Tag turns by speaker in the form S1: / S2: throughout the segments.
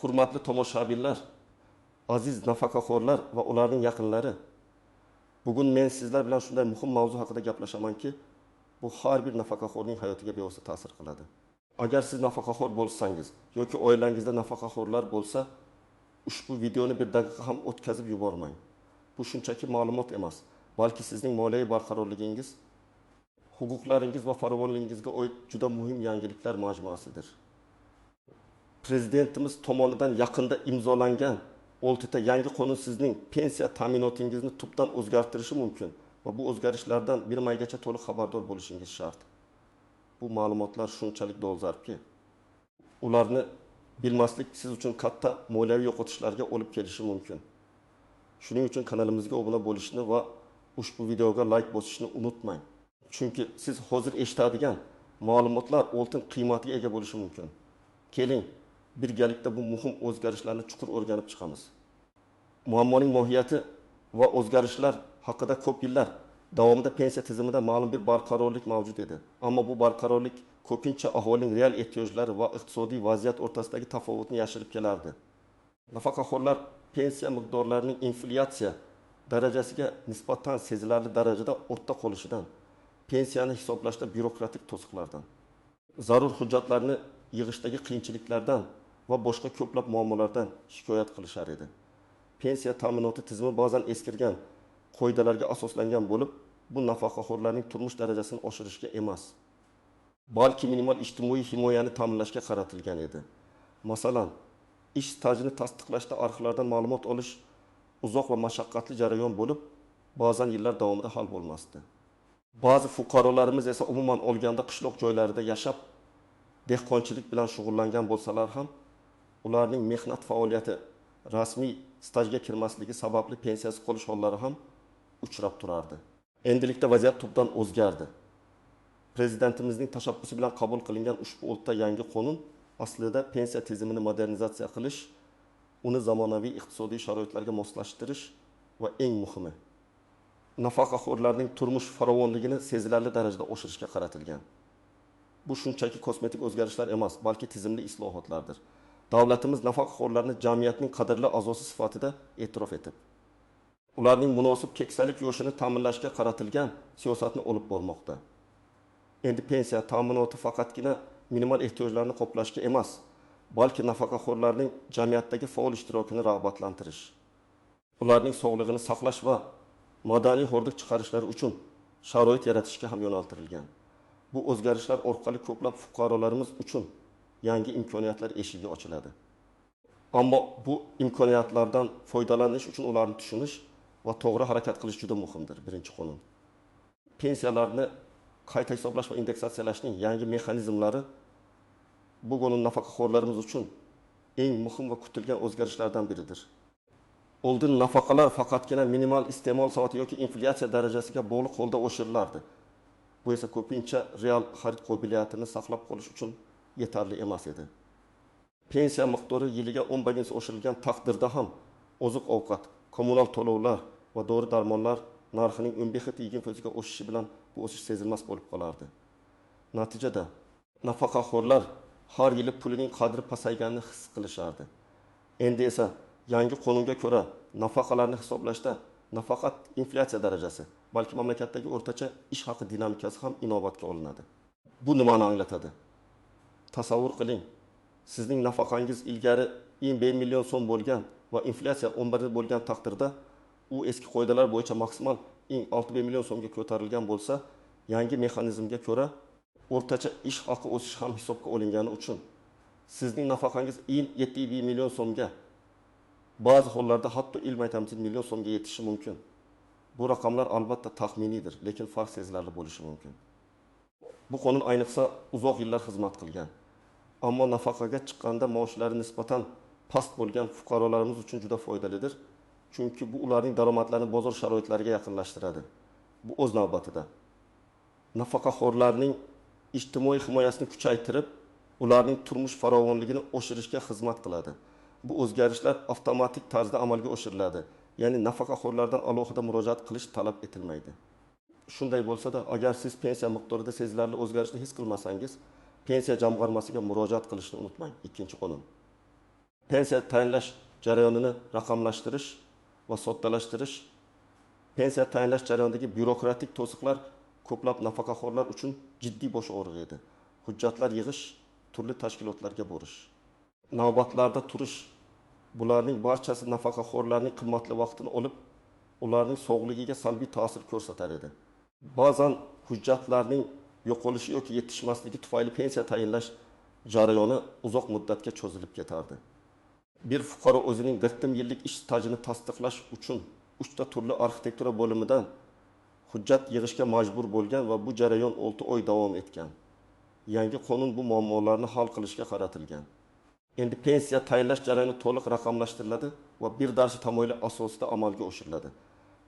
S1: Hurmatli tomoshabinlar, aziz nafaqaxo'rlar va ularning yaqinlari, bugun men sizlar bilan shunday muhim mavzu haqida gaplashamanki, bu har bir nafaqaxo'rning hayotiga bevosita ta'sir qiladi. Agar siz nafaqaxo'r bo'lsangiz yoki oilangizda nafaqaxo'rlar bo'lsa, ushbu videoni bir daqiqa ham o'tkazib yubormang. Bu shunchaki ma'lumot emas, balki sizning moliyaviy barqarorligingiz, huquqlaringiz va farovonligingizga oid juda muhim yangiliklar majmuasidir. Prezidentimiz tomonidan yaqinda imzolangan 6 ta yangi qonun sizning pensiya ta'minotingizni tubdan o'zgartirishi mumkin va bu o'zgarishlardan bir maygacha to'liq xabardor bo'lishingiz shart. Bu ma'lumotlar shunchalik dolzarbki, ularni bilmaslik siz uchun katta moliyaviy yo'qotishlarga olib kelishi mumkin. Shuning uchun kanalimizga obuna bo'lishni va ushbu videoga like bosishni unutmang. Chunki siz hozir eshitadigan ma'lumotlar oltin qiymatiga ega bo'lishi mumkin. Keling, birgalikda bu muhim o'zgarishlarni chuqur o'rganib chiqamiz. Muammoning mohiyati va o'zgarishlar haqida ko'p yillar davomida pensiya tizimida ma'lum bir barqarorlik mavjud edi. Ammo bu barqarorlik ko'pincha aholining real ehtiyojlari va iqtisodiy vaziyat o'rtasidagi tafovutni yashirib kelardi. Nafaqaxo'rlar pensiya miqdorlarining inflyatsiya darajasiga nisbatan sezilarli darajada ortda qolishidan, pensiyani hisoblashda bürokratik to'siqlardan, zarur hujjatlarni yig'ishdagi qiyinchiliklardan va boshqa ko'plab muammolardan shikoyat qilishar edi. Pensiya ta'minoti tizimi ba'zan eskirgan qoidalarga asoslangan bo'lib, bu nafaqaxo'rlarning turmush darajasini oshirishga emas, balki minimal ijtimoiy himoyani ta'minlashga qaratilgan edi. Masalan, ish stajini tasdiqlashda arxivlardan ma'lumot olish uzoq va mashaqqatli jarayon bo'lib, ba'zan yillar davomida hal bo'lmasdi. Ba'zi fuqarolarimiz esa umuman olganda qishloq joylarida yashab, dehqonchilik bilan shug'ullangan bo'lsalar ham, ularning mehnat faoliyati rasmiy stajga kirmasligi sababli pensiyasiz qolish hollari ham uchrab turardi. Endilikda vaziyat tubdan o'zgardi. Prezidentimizning tashabbusi bilan qabul qilingan ushbu 6 ta yangi qonun aslida pensiya tizimini modernizatsiya qilish, uni zamonaviy iqtisodiy sharoitlarga moslashtirish va eng muhimi, nafaqaxo'rlarning turmush farovonligini sezilarli darajada oshirishga qaratilgan. Bu shunchaki kosmetik o'zgarishlar emas, balki tizimli islohotlardir. Davlatimiz nafaqaxo'rlarni jamiyatning qadrli a'zosi sifatida e'tirof etib, ularning munosib keksalik yo'shini ta'minlashga qaratilgan siyosatni olib bormoqda. Endi pensiya ta'minoti faqatgina minimal ehtiyojlarni qoplashga emas, balki nafaqaxo'rlarning jamiyatdagi faol ishtirokini rag'batlantirish, ularning sog'lig'ini saqlash va madaniy hordiq chiqarishlari uchun sharoit yaratishga ham yo'naltirilgan. Bu o'zgarishlar orqali ko'plab fuqarolarimiz uchun yangi imkoniyatlar eshigi ochiladi. Ammo bu imkoniyatlardan foydalanish uchun ularni tushunish va to'g'ri harakat qilish juda muhimdir. Birinchi qonun. Pensiyalarni qayta hisoblash va indeksatsiyalashning yangi mexanizmlari bu qonun nafaqaxo'rlarimiz uchun eng muhim va kutilgan o'zgarishlardan biridir. Oldin nafaqalar faqatgina minimal iste'mol soati yoki inflyatsiya darajasiga bog'liq holda oshirilardi. Bu esa ko'pincha real xarid qobiliyatini saqlab qolish uchun yetarli emas edi. Pensiya miqdori yiliga 10 baginsi oshirilgan taqdirda ham oziq-ovqat, kommunal to'lovlar va dori-darmonlar narxining 15 xit yig'im-fo'ziga o'sishi bilan bu o'sish sezilmas bo'lib qolardi. Natijada nafaqaxo'rlar har yili pulining qadri pasayganini his qilishardi. Endi esa yangi qonunga ko'ra nafaqalarni hisoblashda nafaqat inflyatsiya darajasi, balki mamlakatdagi o'rtacha ish haqi dinamikasi ham inobatga olinadi. Bu nimani anglatadi? Tasavvur qiling, sizning nafaqangiz ilgari 1 million so'm bo'lgan va inflyatsiya 11 bo'lgan taqdirda u eski qoidalar bo'yicha maksimal 6 million so'mga ko'tarilgan bo'lsa, yangi mexanizmga ko'ra o'rtacha ish haqi o'sishi ham hisobga olingani uchun sizning nafaqangiz 7 million so'mga, ba'zi hollarda hatto ilm aytamsiz million so'mga yetishi mumkin. Bu raqamlar albatta taxminiydir, lekin farq sezilarli bo'lishi mumkin. Bu qonun ayniqsa uzoq yillar xizmat qilgan, ammo nafaqaga chiqqanda maoshlari nisbatan past bo'lgan fuqarolarimiz uchun juda foydalidir. Chunki bu ularning daromadlarini bozor sharoitlariga yaqinlashtiradi. Bu o'z navbatida nafaqaxo'rlarning ijtimoiy himoyasini kuchaytirib, ularning turmush farovonligini oshirishga xizmat qiladi. Bu o'zgarishlar avtomatik tarzda amalga oshiriladi. Ya'ni nafaqaxo'rlardan alohida murojaat qilish talab etilmaydi. Shunday bo'lsa-da, agar siz pensiya miqdorida sezilarli o'zgarishni his qilmasangiz, pensiya jamg'armasiga murojaat qilishni unutmang. Ikkinchi qonun. pensiya tayinlash jarayonini raqamlashtirish va soddalashtirish, pensiya tayinlash jarayonidagi byurokratik to'siqlar ko'plab nafaqaxo'rlar uchun jiddiy bosh og'rig'i edi. Hujjatlar yig'ish, turli tashkilotlarga borish, navbatlarda turish, bularning barchasi nafaqaxo'rlarning qimmatli vaqtini olib, ularning sog'ligiga salbiy ta'sir ko'rsatar edi. Ba'zan hujjatlarning yo'qolishi yoki yetishmasligi tufayli pensiya tayinlash jarayoni uzoq muddatga cho'zilib ketardi. Bir fuqaro o'zining 40 yillik ish stajini tasdiqlash uchun 3 ta turli arxitektura bo'limidan hujjat yig'ishga majbur bo'lgan va bu jarayon 6 oy davom etgan. Yangi qonun bu muammolarni hal qilishga qaratilgan. Endi pensiya tayinlash jarayoni to'liq raqamlashtiriladi va bir darcha tamoyillar asosida amalga oshiriladi.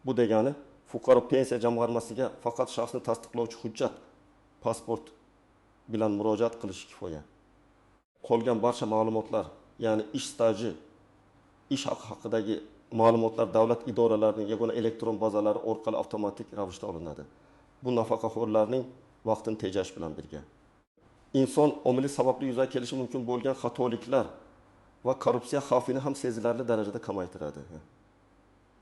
S1: Bu degani fuqaro pensiya jamg'armasiga faqat shaxsni tasdiqlovchi hujjat, pasport bilan murojaat qilishi kifoya. Qolgan barcha ma'lumotlar, ya'ni ish staji, ish haqi haqidagi ma'lumotlar davlat idoralarining yagona elektron bazalari orqali avtomatik ravishda olinadi. Bu nafaqaxo'rlarning vaqtini tejash bilan birga inson omili sababli yuzaga kelishi mumkin bo'lgan xatoliklar va korrupsiya xavfini ham sezilarli darajada kamaytiradi.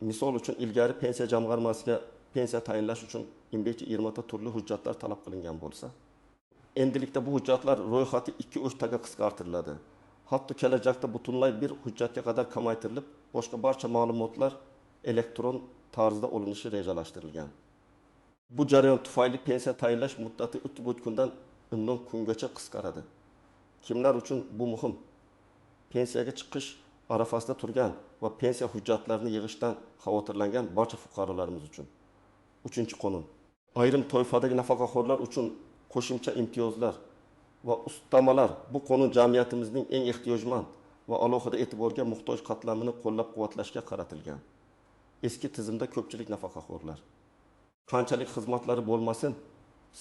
S1: Misol uchun ilgari pensiya jamg'armasiga pensiya tayinlash uchun 15-20 ta turli hujjatlar talab qilingan bo'lsa, endilikda bu hujjatlar ro'yxati 2-3 taga qisqartiriladi. Hatto kelajakda butunlay bir hujjatga qadar kamaytirilib, boshqa barcha ma'lumotlar elektron tarzda olinishi rejalashtirilgan. Bu jarayon tufayli pensiya tayinlash muddati 3 kundan 10 kungacha qisqaradi. Kimlar uchun bu muhim? Pensiyaga chiqish arafasida turgan va pensiya hujjatlarini yig'ishdan xavotirlangan barcha fuqarolarimiz uchun. 3-qonun. Ayrim toifadagi nafaqaxo'rlar uchun qo'shimcha imtiyozlar va ustamalar bu qonun jamiyatimizning eng ehtiyojmand va alohida e'tiborga muhtoj qatlamini qo'llab-quvvatlashga qaratilgan. Eski tizimda ko'pchilik nafaqaxo'rlar qanchalik xizmatlari bo'lmasin,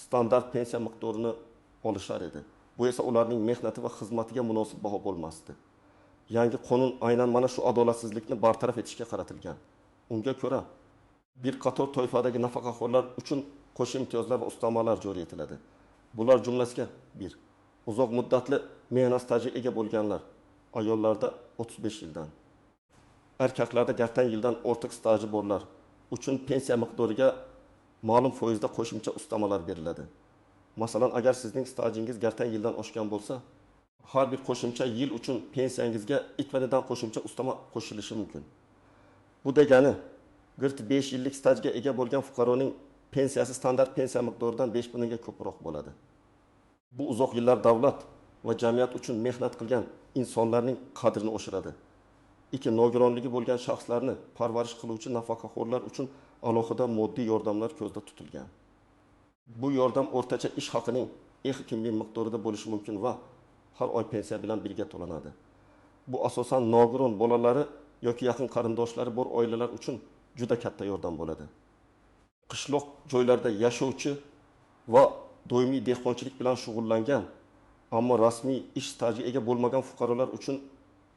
S1: standart pensiya miqdorini olishar edi. Bu esa ularning mehnati va xizmatiga munosib baho bo'lmasdi. Yangi qonun aynan mana shu adolatsizlikni bartaraf etishga qaratilgan. Unga ko'ra, bir qator toifadagi nafaqaxo'rlar uchun qo'shimcha imtiyozlar va ustamalar joriy etiladi. Bular jumlasiga 1. Uzoq muddatli mehnat stajiga ega bo'lganlar, ayollarda 35 yildan, erkaklarda gartan yildan ortiq staji borlar uchun pensiya miqdoriga ma'lum foizda qo'shimcha ustamalar beriladi. Masalan, agar sizning stajingiz gartan yildan oshgan bo'lsa, har bir qo'shimcha yil uchun pensiyangizga 2 dan qo'shimcha ustama qo'shilishi mumkin. Bu degani 5 yillik stajga ega bo'lgan fuqaroning pensiyasi standart pensiya miqdoridan 5 ga ko'proq bo'ladi. Bu uzoq yillar davlat va jamiyat uchun mehnat qilgan insonlarning qadrini oshiradi. 2. Nogironligi bo'lgan shaxslarni parvarish qiluvchi nafaqaxo'rlar uchun alohida moddiy yordamlar ko'zda tutilgan. Bu yordam o'rtacha ish haqining 2 ming miqdorida bo'lishi mumkin va har oy pensiya bilan birga to'lanadi. Bu asosan nogiron bolalari yoki yaqin qarindoshlari bor oilalar uchun juda katta yordam bo'ladi. Qishloq joylarda yashovchi va doimiy dehqonchilik bilan shug'ullangan, ammo rasmiy ish stajiga ega bo'lmagan fuqarolar uchun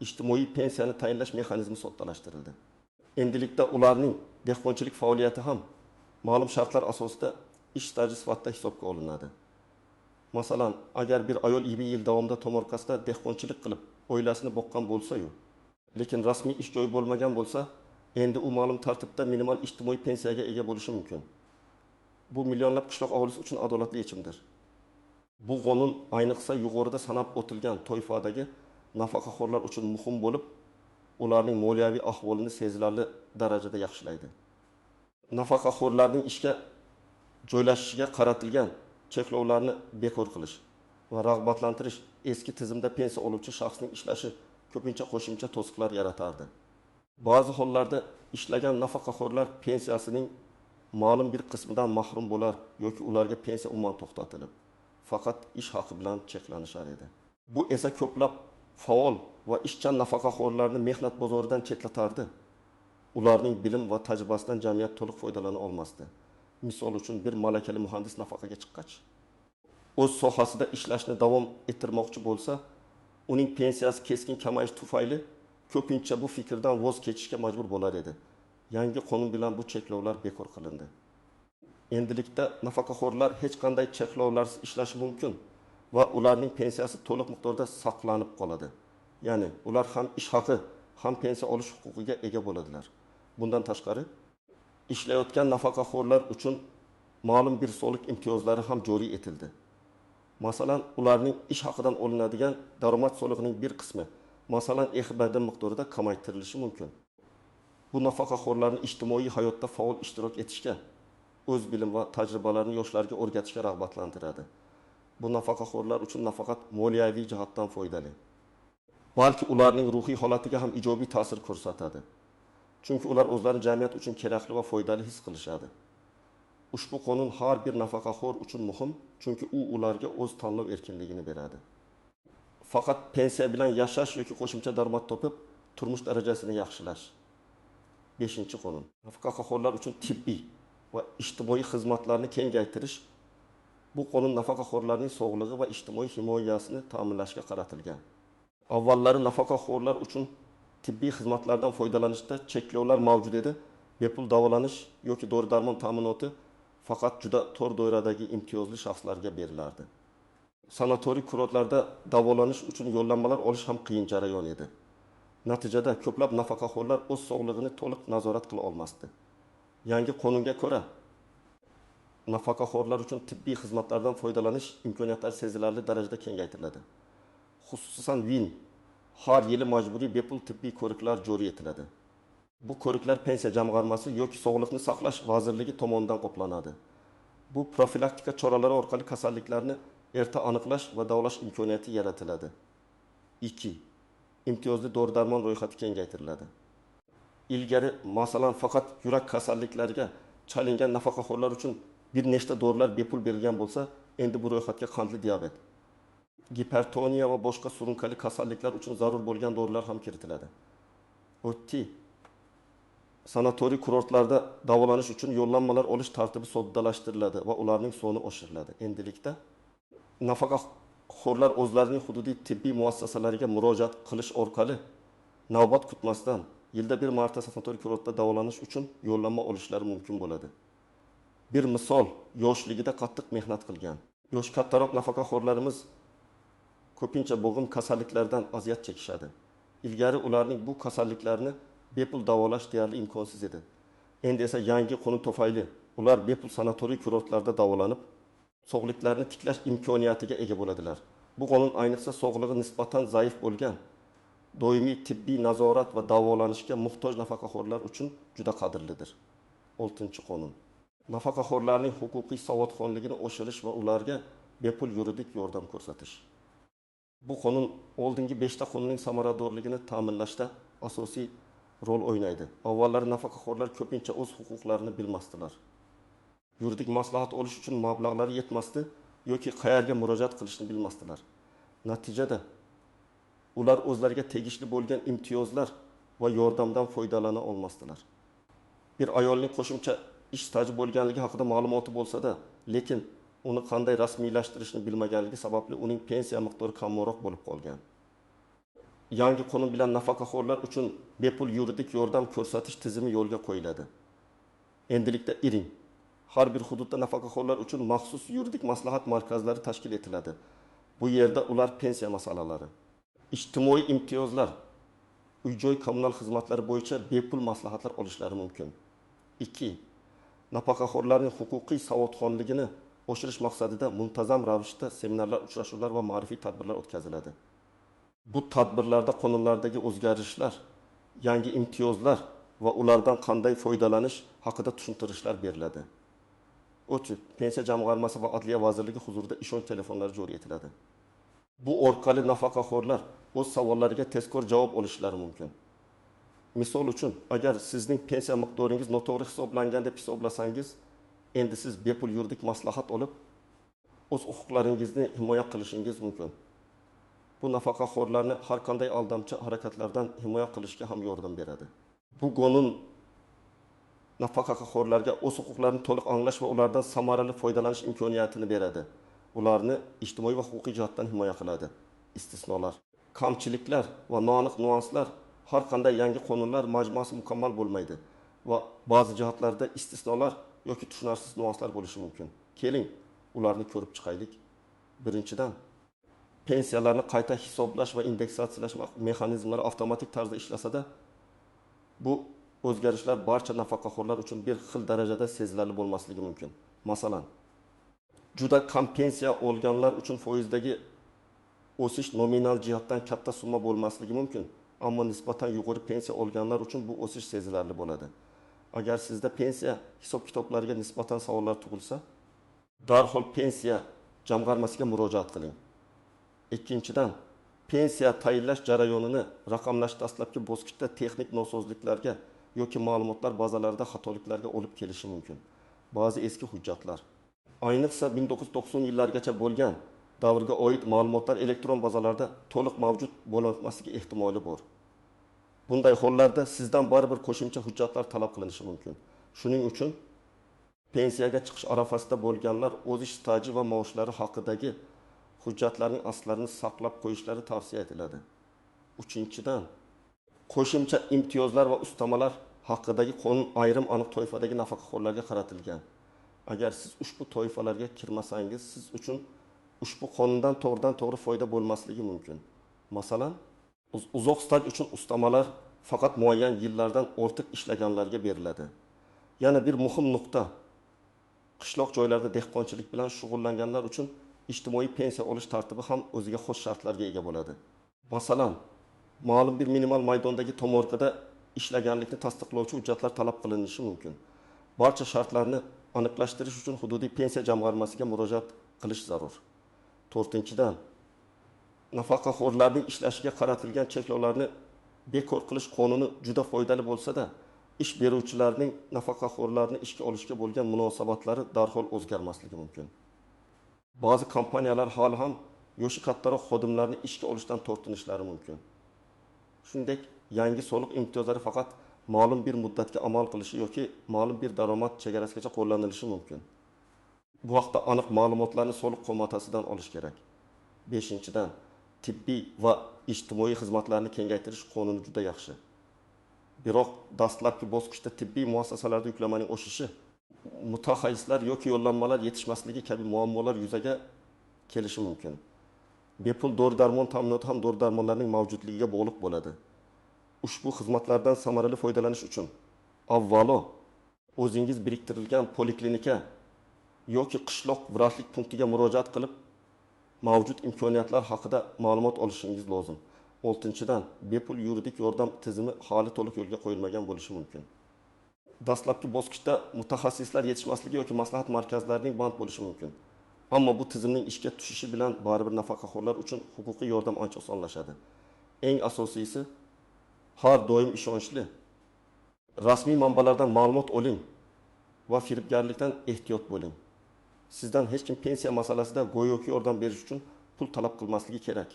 S1: ijtimoiy pensiyani tayinlash mexanizmi soddalashtirildi. Endilikda ularning dehqonchilik faoliyati ham ma'lum shartlar asosida ish staji sifatida hisobga olinadi. Masalan, agar bir ayol 20 yil davomida tomorqasida dehqonchilik qilib, oilasini boqqan bo'lsa-yu, lekin rasmiy ish joyi bo'lmagan bo'lsa, endi u ma'lum tartibda minimal ijtimoiy pensiyaga ega bo'lishi mumkin. Bu millionlab qishloq aholisi uchun adolatli yechimdir. Bu qonun ayniqsa yuqorida sanab o'tilgan toifadagi nafaqaxo'rlar uchun muhim bo'lib, ularning moliyaviy ahvolini sezilarli darajada yaxshilaydi. Nafaqaxo'rlarning ishga joylashishiga qaratilgan cheklovlarni bekor qilish va rag'batlantirish eski tizimda pensiya oluvchi shaxsning ishlashi ko'pincha qo'shimcha to'siqlar yaratardi. Ba'zi hollarda ishlagan nafaqaxo'rlar pensiyasining ma'lum bir qismidan mahrum bo'lar yoki ularga pensiya umuman to'xtatilib, faqat ish haqi bilan cheklanishar edi. Bu esa ko'plab faol va ishchan nafaqaxo'rlarni mehnat bozoridan chetlatardi. Ularning bilim va tajribasidan jamiyat to'liq foydalana olmasdi. Misol uchun bir malakali muhandis nafaqaga chiqqach, o'z sohasida ishlashni davom ettirmoqchi bo'lsa, uning pensiyasi keskin kamayish tufayli ko'pincha bu fikrdan voz kechishga majbur bo'lar edi. Yangi qonun bilan bu cheklovlar bekor qilindi. Endilikda nafaqaxo'rlar hech qanday cheklovlarsiz ishlashi mumkin va ularning pensiyasi to'liq miqdorda saqlanib qoladi. Ya'ni ular ham ish haqi, ham pensiya olish huquqiga ega bo'ladilar. Bundan tashqari, ishlayotgan nafaqaxo'rlar uchun ma'lum bir soliq imtiyozlari ham joriy etildi. Masalan, ularning ish haqidan olinadigan daromad solig'ining bir qismi, masalan, EXBD miqdorida kamaytirilishi mumkin. Bu nafaqaxo'rlarni ijtimoiy hayotda faol ishtirok etishga, o'z bilim va tajribalarini yoshlarga o'rgatishga rag'batlantiradi. Bu nafaqaxo'rlar uchun nafaqat moliyaviy jihatdan foydali, balki ularning ruhiy holatiga ham ijobiy ta'sir ko'rsatadi. Chunki ular o'zlarini jamiyat uchun kerakli va foydali his qilishadi. Ushbu qonun har bir nafaqaxo'r uchun muhim, chunki u ularga o'z tanlov erkinligini beradi. Faqat pensiya bilan yashash yoki qo'shimcha daromad topib, turmush darajasini yaxshilash. 5-qonun. Nafaqaxo'rlar uchun tibbiy va ijtimoiy xizmatlarni kengaytirish. Bu qonun nafaqaxo'rlarning sog'lig'i va ijtimoiy himoyasini ta'minlashga qaratilgan. Avvallari nafaqaxo'rlar uchun tibbiy xizmatlardan foydalanishda cheklovlar mavjud edi. Bepul davolanish yoki dori-darmon ta'minoti faqat juda tor doiradagi imtiyozli shaxslarga berilardi. Sanatoriy kurortlarda davolanish uchun yo'llanmalar olish ham qiyin jarayon edi. Natijada ko'plab nafaqaxo'rlar o'z sog'lig'ini to'liq nazorat qila olmasdi. Yangi qonunga ko'ra, nafaqaxo'rlar uchun tibbiy xizmatlardan foydalanish imkoniyatlari sezilarli darajada kengaytiriladi. Xususan VIN har yili majburiy bepul tibbiy ko'riklar joriy etiladi. Bu ko'riklar pensiya jamg'armasi yoki sog'liqni saqlash vazirligi tomonidan qoplanadi. Bu profilaktika choralari orqali kasalliklarni erta aniqlash va davolash imkoniyati yaratiladi. 2. Imtiyozli dori-darmon ro'yxati kengaytiriladi. Ilgari, masalan, faqat yurak kasalliklariga chalingan nafaqaxo'rlar uchun bir nechta dorilar bepul berilgan bo'lsa, endi bu ro'yxatga qandli diabet, gipertoniya va boshqa surunkali kasalliklar uchun zarur bo'lgan dorilar ham kiritiladi. 4. Sanatoriy kurortlarda davolanish uchun yo'llanmalar olish tartibi soddalashtiriladi va ularning soni oshiriladi. Endilikda nafaqaxo'rlar o'zlarining hududiy tibbiy muassasalariga murojaat qilish orqali navbat kutmasdan yilda bir marta sanatoriy kurortda davolanish uchun yo'llanma olishlari mumkin bo'ladi. Bir misol, yoshligida qattiq mehnat qilgan yosh kattaroq nafaqaxo'rlarimiz ko'pincha bo'g'im kasalliklardan aziyat chekishadi. Ilgari ularning bu kasalliklarni bepul davolash deyarli imkonsiz edi. Endi esa yangi qonun tufayli ular bepul sanatoriy kurortlarda davolanib, sog'liklarini tiklash imkoniyatiga ega bo'ladilar. Bu qonun ayniqsa sog'lig'i nisbatan zaif bo'lgan, doimiy tibbiy nazorat va davolanishga muhtoj nafaqaxo'rlar uchun juda qadrlidir. 6-qonun. Nafaqaxo'rlarning huquqiy savodxonligini oshirish va ularga bepul yuridik yordam ko'rsatish. Bu qonun oldingi 5 ta qonunning samaradorligini ta'minlashda asosiy rol o'ynaydi. Avvallari nafaqaxo'rlar ko'pincha o'z huquqlarini bilmasdilar. Yuridik maslahat olish uchun mablag'lari yetmasdi yoki qayerga murojaat qilishni bilmasdilar. Natijada ular o'zlariga tegishli bo'lgan imtiyozlar va yordamdan foydalana olmasdilar. Bir ayolning qo'shimcha ish staji bo'lganligi haqida ma'lumoti bo'lsa-da, lekin uni qanday rasmiylashtirishni bilmaganligi sababli uning pensiya miqdori kamroq bo'lib qolgan. Yangi qonun bilan nafaqaxo'rlar uchun bepul yuridik yordam ko'rsatish tizimi yo'lga qo'yiladi. Endilikda iring. Har bir hududda nafaqaxo'rlar uchun maxsus yuridik maslahat markazlari tashkil etiladi. Bu yerda ular pensiya masalalari, ijtimoiy imtiyozlar, uy-joy kommunal xizmatlari bo'yicha bepul maslahatlar olishlari mumkin. 2. Nafaqaxo'rlarning huquqiy savodxonligini oshirish maqsadida muntazam ravishda seminarlar, uchrashuvlar va ma'rifiy tadbirlar o'tkaziladi. Bu tadbirlarda qonunlardagi o'zgarishlar, yangi imtiyozlar va ulardan qanday foydalanish haqida tushuntirishlar beriladi. 3. Pensiya jamg'armasi va Adliya vazirligi huzurida ishonch telefonlari joriy etiladi. Bu orqali nafaqaxo'rlar o'z savollariga tezkor javob olishlari mumkin. Misol uchun, agar sizning pensiya miqdoringiz noto'g'ri hisoblangan deb hisoblasangiz, endi siz bepul yuridik maslahat olib, o'z huquqlaringizni himoya qilishingiz mumkin. Bu nafaqaxo'rlarni har qanday aldamchi harakatlardan himoya qilishga ham yordam beradi. Bu qonun nafaqaxo'rlarga o'z huquqlarini to'liq anglash va ulardan samarali foydalanish imkoniyatini beradi. Ularni ijtimoiy va huquqiy jihatdan himoya qiladi. Istisnolar, kamchiliklar va noaniq nuanslar, har qanday yangi qonunlar majmuasi mukammal bo'lmaydi va ba'zi jihatlarda istisnolar yoki tushunarsiz nuanslar bo'lishi mumkin. Keling, ularni ko'rib chiqaylik. Birinchidan, pensiyalarni qayta hisoblash va indeksatsiyalash mexanizmlari avtomatik tarzda ishlasa-da, bu o'zgarishlar barcha nafaqaxo'rlar uchun bir xil darajada sezilarli bo'lmasligi mumkin. Masalan, juda kam pensiya olganlar uchun foizdagi o'sish nominal jihatdan katta summa bo'lmasligi mumkin, ammo nisbatan yuqori pensiya olganlar uchun bu o'sish sezilarli bo'ladi. Agar sizda pensiya hisob-kitoblariga nisbatan savollar tug'ilsa, darhol pensiya jamg'armasiga murojaat qiling. Ikkinchidan, pensiya tayinlash jarayonini raqamlash dastlabki bosqichda texnik nosozliklarga yoki ma'lumotlar bazalarida xatoliklarga olib kelishi mumkin. Ba'zi eski hujjatlar, ayniqsa 1990 yillargacha bo'lgan davrga oid ma'lumotlar elektron bazalarda to'liq mavjud bo'lmasligi ehtimoli bor. Bunday hollarda sizdan baribir qo'shimcha hujjatlar talab qilinishi mumkin. Shuning uchun pensiyaga chiqish arafasida bo'lganlar o'z ish staji va maoshlari haqidagi hujjatlarning aslarini saqlab qo'yishlari tavsiya etiladi. Uchinchidan, qo'shimcha imtiyozlar va ustamalar haqidagi qonun ayrim aniq toifadagi nafaqaxo'rlarga qaratilgan. Agar siz ushbu toifalarga kirmasangiz, siz uchun ushbu qonundan to'g'ridan-to'g'ri foyda bo'lmasligi mumkin. Masalan, uzoq staj uchun ustamalar faqat muayyan yillardan ortiq ishlaganlarga beriladi. Yana bir muhim nuqta, qishloq joylarda dehqonchilik bilan shug'ullanganlar uchun ijtimoiy pensiya olish tartibi ham o'ziga xos shartlarga ega bo'ladi. Masalan, ma'lum bir minimal maydondagi tomorqada ishlaganlikni tasdiqlovchi hujjatlar talab qilinishi mumkin. Barcha shartlarni aniqlashtirish uchun hududiy pensiya jamg'armasiga murojaat qilish zarur. To'rtinchidan, nafaqaxo'rlarning ishlashiga qaratilgan cheklovlarni bekor qilish qonuni juda foydali bo'lsa-da, ish beruvchilarning nafaqaxo'rlarni ishga olishga bo'lgan munosabatlari darhol o'zgarmasligi mumkin. Ba'zi kompaniyalar hali ham yoshi kattaroq xodimlarni ishga olishdan tortinishlari mumkin. Shuningdek, yangi soliq imtiyozlari faqat ma'lum bir muddatga amal qilishi yoki ma'lum bir daromad chegarasigacha qo'llanilishi mumkin. Bu vaqtda aniq ma'lumotlarni soliq qo'mitasidan olish kerak. 5-dan, tibbiy va ijtimoiy xizmatlarni kengaytirish qonuni juda yaxshi. Biroq dastlabki bosqichda tibbiy muassasalarda yuklamaning oshishi, mutaxassislar yoki yo'llanmalar yetishmasligi kabi muammolar yuzaga kelishi mumkin. Bepul dori-darmon ta'minoti ham dori-darmonlarning mavjudligiga bog'liq bo'ladi. Ushbu xizmatlardan samarali foydalanish uchun avvalo o'zingiz biriktirilgan poliklinika yoki qishloq vrachlik punktiga murojaat qilib, mavjud imkoniyatlar haqida ma'lumot olishingiz lozim. 6-dan, bepul yuridik yordam tizimi hali to'liq yo'lga qo'yilmagan bo'lishi mumkin. Dastlabki bosqichda mutaxassislar yetishmasligi yoki maslahat markazlarining band bo'lishi mumkin. Ammo bu tizimning ishga tushishi bilan baribir nafaqaxo'rlar uchun huquqiy yordam ancha osonlashadi. Eng asosiysi, har doim ishonchli, rasmiy manbalardan ma'lumot oling va firibgarlikdan ehtiyot bo'ling. Sizdan hech kim pensiya masalasida go'yoki yordam berish uchun pul talab qilmasligi kerak.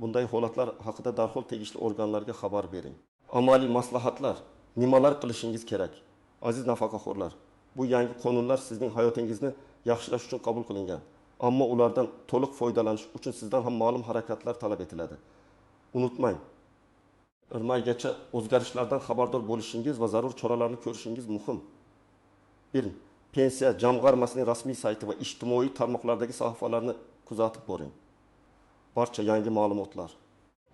S1: Bunday holatlar haqida darhol tegishli organlarga xabar bering. Amaliy maslahatlar, nimalar qilishingiz kerak? Aziz nafaqaxo'rlar, bu yangi qonunlar sizning hayotingizni yaxshilash uchun qabul qilingan, ammo ulardan to'liq foydalanish uchun sizdan ham ma'lum harakatlar talab etiladi. Unutmang, irmaygacha o'zgarishlardan xabardor bo'lishingiz va zarur choralarni ko'rishingiz muhim. 1. Pensiya jamg'armasining rasmiy sayti va ijtimoiy tarmoqlardagi sahifalarni kuzatib boring. Barcha yangi ma'lumotlar,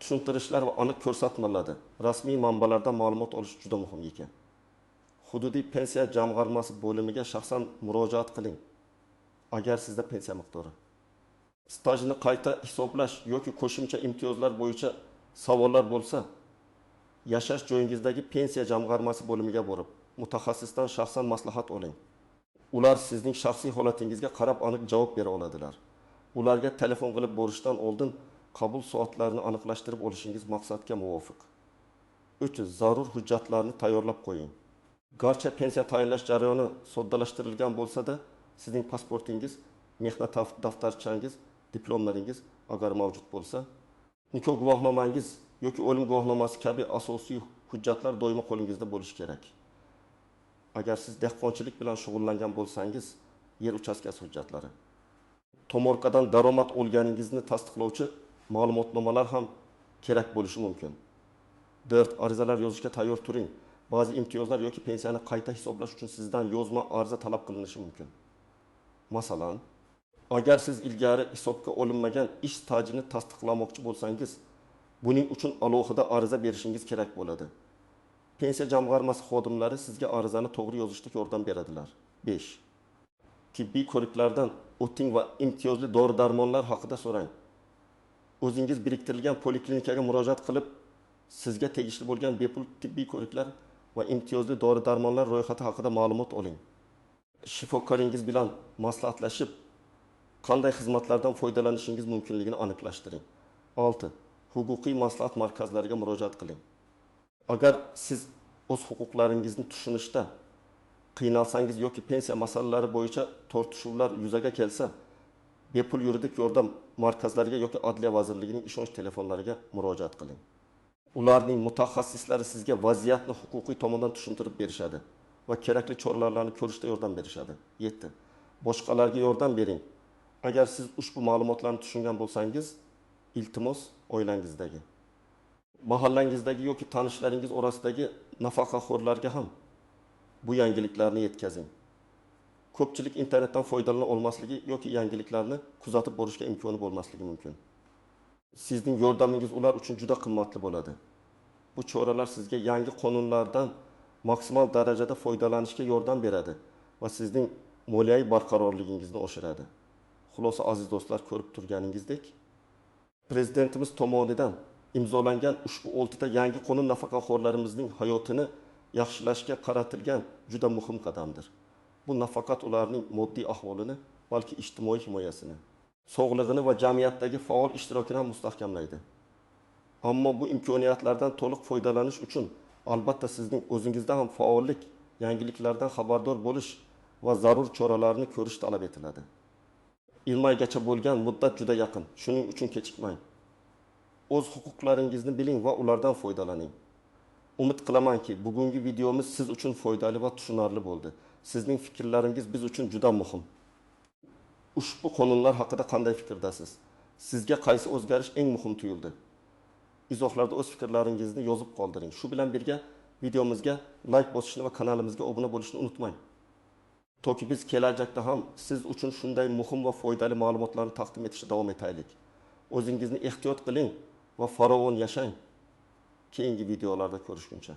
S1: tushuntirishlar va aniq ko'rsatmalarda rasmiy manbalardan ma'lumot olish juda muhim ekan. Hududiy pensiya jamg'armasi bo'limiga shaxsan murojaat qiling. Agar sizda pensiya miqdori, stajni qayta hisoblash yoki qo'shimcha imtiyozlar bo'yicha savollar bo'lsa, yashash joyingizdagi pensiya jamg'armasi bo'limiga borib, mutaxassisdan shaxsan maslahat oling. Ular sizning shaxsiy holatingizga qarab aniq javob bera oladilar. Ularga telefon qilib borishdan oldin qabul soatlarini aniqlashtirib olishingiz maqsadga muvofiq. 3. Zarur hujjatlarni tayyorlab qo'ying. Garchi pensiya tayinlash jarayoni soddalashtirilgan bo'lsa-da, sizning pasportingiz, mehnat daftarchangiz, diplomlaringiz agar mavjud bo'lsa, nikoh guvohnomangiz yoki o'lim guvohnomasi kabi asosiy hujjatlar doimo qo'lingizda bo'lishi kerak. Agar siz dehqonchilik bilan shug'ullangan bo'lsangiz, yer uchastkasi hujjatlari, tomorqadan daromad olganingizni tasdiqlovchi ma'lumotnomalar ham kerak bo'lishi mumkin. 4. Arizalar yozishga tayyor turing. Ba'zi imtiyozlar yoki pensiyani qayta hisoblash uchun sizdan yozma ariza talab qilinishi mumkin. Masalan, Agar siz ilgari hisobga olinmagan ish stajini tasdiqlamoqchi bo'lsangiz, buning uchun alohida ariza berishingiz kerak bo'ladi. Pensiya jamg'armasi xodimlari sizga arizani to'g'ri yozishda yordam beradilar. 5. Tibbiy ko'riklardan o'ting va imtiyozli dori-darmonlar haqida so'rang. O'zingiz biriktirilgan poliklinikaga murojaat qilib, sizga tegishli bo'lgan bepul tibbiy ko'riklar va imtiyozli dori-darmonlar ro'yxati haqida ma'lumot oling. Shifokoringiz bilan maslahatlashib, qanday xizmatlardan foydalanishingiz mumkinligini aniqlashtiring. 6. Huquqiy maslahat markazlariga murojaat qiling. Agar siz o'z huquqlaringizni tushunishda qiynalsangiz yoki pensiya masalalari bo'yicha tortishuvlar yuzaga kelsa, bepul yuridik yordam markazlariga yoki Adliya vazirligining ishonch telefonlariga murojaat qiling. Ularning mutaxassislari sizga vaziyatni huquqiy tomondan tushuntirib berishadi va kerakli choralarni ko'rishda yordam berishadi. 7. Boshqalarga yordam bering. Agar siz ushbu ma'lumotlarni tushungan bo'lsangiz, iltimos oilangizdagi, mahallangizdagi yoki tanishlaringiz orasidagi nafaqaxo'rlarga ham bu yangiliklarni yetkazing. Ko'pchilik internetdan foydalana olmasligi yoki yangiliklarni kuzatib borishga imkoni bo'lmasligi mumkin. Sizning yordamingiz ular uchun juda qimmatli bo'ladi. Bu choralar sizga yangi qonunlardan maksimal darajada foydalanishga yordam beradi va sizning moliyaviy barqarorligingizni oshiradi. Xulosa aziz do'stlar, ko'rib turganingizdek, Prezidentimiz tomonidan imzolangan ushbu 6 ta yangi qonun nafaqaxo'rlarimizning hayotini yaxshilashga qaratilgan juda muhim qadamdir. Bu nafaqat ularning moddiy ahvolini, balki ijtimoiy himoyasini, sog'lig'ini va jamiyatdagi faol ishtirokini ham mustahkamlaydi. Ammo bu imkoniyatlardan to'liq foydalanish uchun albatta sizning o'zingizda ham faollik, yangiliklardan xabardor bo'lish va zarur choralarni ko'rish talab etiladi. Iyul oygacha bo'lgan muddat juda yaqin. Shuning uchun kechikmang. O'z huquqlaringizni biling va ulardan foydalaning. Umid qilamanki, bugungi videomiz siz uchun foydali va tushunarli bo'ldi. Sizning fikrlaringiz biz uchun juda muhim. Ushbu qonunlar haqida qanday fikrdasiz? Sizga qaysi o'zgarish eng muhim tuyuldi? Izohlarda o'z fikrlaringizni yozib qoldiring. Shu bilan birga videomizga like bosishni va kanalimizga obuna bo'lishni unutmang. Toki biz kelajakda ham siz uchun shunday muhim va foydali ma'lumotlarni taqdim etishda davom etaylik. O'zingizni ehtiyot qiling va farovon yashang. Keyingi videolarda ko'rishguncha.